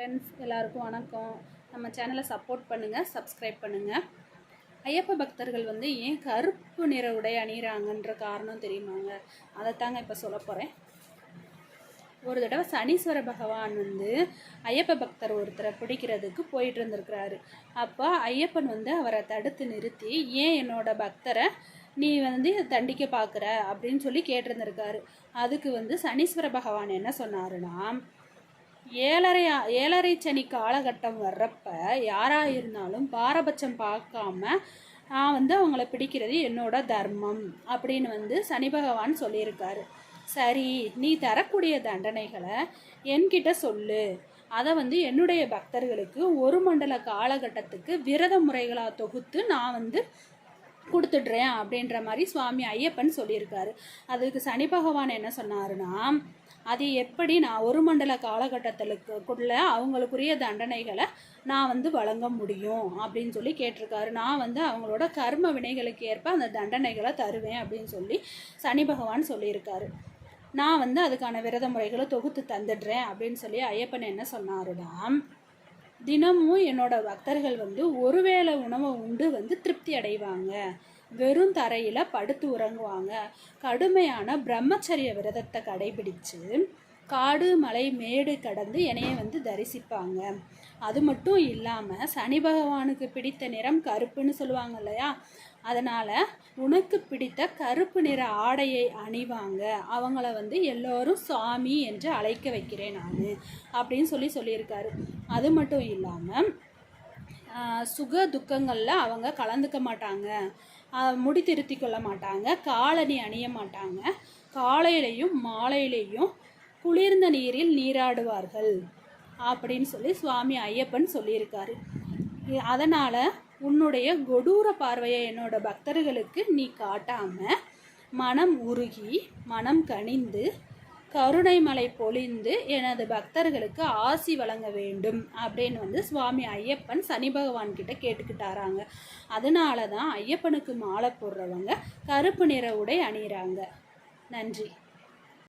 Friends எல்லாருக்கும் வணக்கம். நம்ம சேனலை சப்போர்ட் பண்ணுங்கள், சப்ஸ்கிரைப் பண்ணுங்கள். ஐயப்ப பக்தர்கள் ஏன் கருப்பு நிற உடை அணிகிறாங்கன்ற காரணம் தெரியுமாங்க? அதைத்தாங்க இப்போ சொல்ல போகிறேன். ஒரு தடவை சனீஸ்வர பகவான் ஐயப்ப பக்தர் ஒருத்தரை பிடிக்கிறதுக்கு போயிட்டு இருந்திருக்கிறாரு. அப்போ ஐயப்பன் அவரை தடுத்து நிறுத்தி, ஏன் என்னோட பக்தரை நீ தண்டிக்க பார்க்குற அப்படின்னு சொல்லி கேட்டிருந்திருக்காரு. அதுக்கு சனீஸ்வர பகவான் என்ன சொன்னாருன்னா, ஏழரை சனி காலகட்டம் வர்றப்ப யாராக இருந்தாலும் பாரபட்சம் பார்க்காம நான் அவங்கள பிடிக்கிறது என்னோட தர்மம் அப்படின்னு சனி பகவான் சொல்லியிருக்காரு. சரி, நீ தரக்கூடிய தண்டனைகளை என்கிட்ட சொல்லு, அதை என்னுடைய பக்தர்களுக்கு ஒரு மண்டல காலகட்டத்துக்கு விரத முறைகளாக தொகுத்து நான் கொடுத்துட்றேன் அப்படின்ற மாதிரி சுவாமி ஐயப்பன் சொல்லியிருக்காரு. அதுக்கு சனி பகவான் என்ன சொன்னாருன்னா, அது எப்படி நான் ஒரு மண்டல காலகட்டத்துக்குள்ள அவங்களுக்குரிய தண்டனைகளை நான் வழங்க முடியும் அப்படின்னு சொல்லி கேட்டிருக்காரு. நான் அவங்களோட கர்ம வினைகளுக்கு ஏற்ப அந்த தண்டனைகளை தருவேன் அப்படின்னு சொல்லி சனி பகவான் சொல்லியிருக்காரு. நான் அதுக்கான விரத முறைகளை தொகுத்து தந்துடுறேன் அப்படின்னு சொல்லி ஐயப்பன் என்ன சொன்னாருன்னா, தினமும் என்னோட பக்தர்கள் ஒருவேளை உணவை உண்டு திருப்தி அடைவாங்க, வெறும் தரையில் படுத்து உறங்குவாங்க, கடுமையான பிரம்மச்சரிய விரதத்தை கடைபிடிச்சு காடு மலை மேடு கடந்து என்னைய தரிசிப்பாங்க. அது மட்டும் இல்லாமல் சனி பகவானுக்கு பிடித்த நிறம் கருப்புன்னு சொல்லுவாங்க இல்லையா, அதனால் உனக்கு பிடித்த கருப்பு நிற ஆடையை அணிவாங்க, அவங்கள எல்லோரும் சுவாமி என்று அழைக்க வைக்கிறேன் நான் அப்படின்னு சொல்லியிருக்காரு. அது மட்டும் இல்லாமல் சுக துக்கங்களில் அவங்க கலந்துக்க மாட்டாங்க, முடி திருத்தி கொள்ள மாட்டாங்க, காலணி அணிய மாட்டாங்க, காலையிலையும் மாலையிலையும் குளிர்ந்த நீரில் நீராடுவார்கள் அப்படின்னு சொல்லி சுவாமி ஐயப்பன் சொல்லியிருக்காரு. அதனால் உன்னுடைய கொடூர பார்வையை என்னோட பக்தர்களுக்கு நீ காட்டாமல் மனம் உருகி மனம் கனிந்து கருணை மலை பொழிந்து எனது பக்தர்களுக்கு ஆசி வழங்க வேண்டும் அப்படின்னு சுவாமி ஐயப்பன் சனி பகவான் கிட்ட கேட்டுக்கிட்டாராங்க. அதனால தான் ஐயப்பனுக்கு மாலை போடுறவங்க கருப்பு நிற உடை அணிகிறாங்க. நன்றி.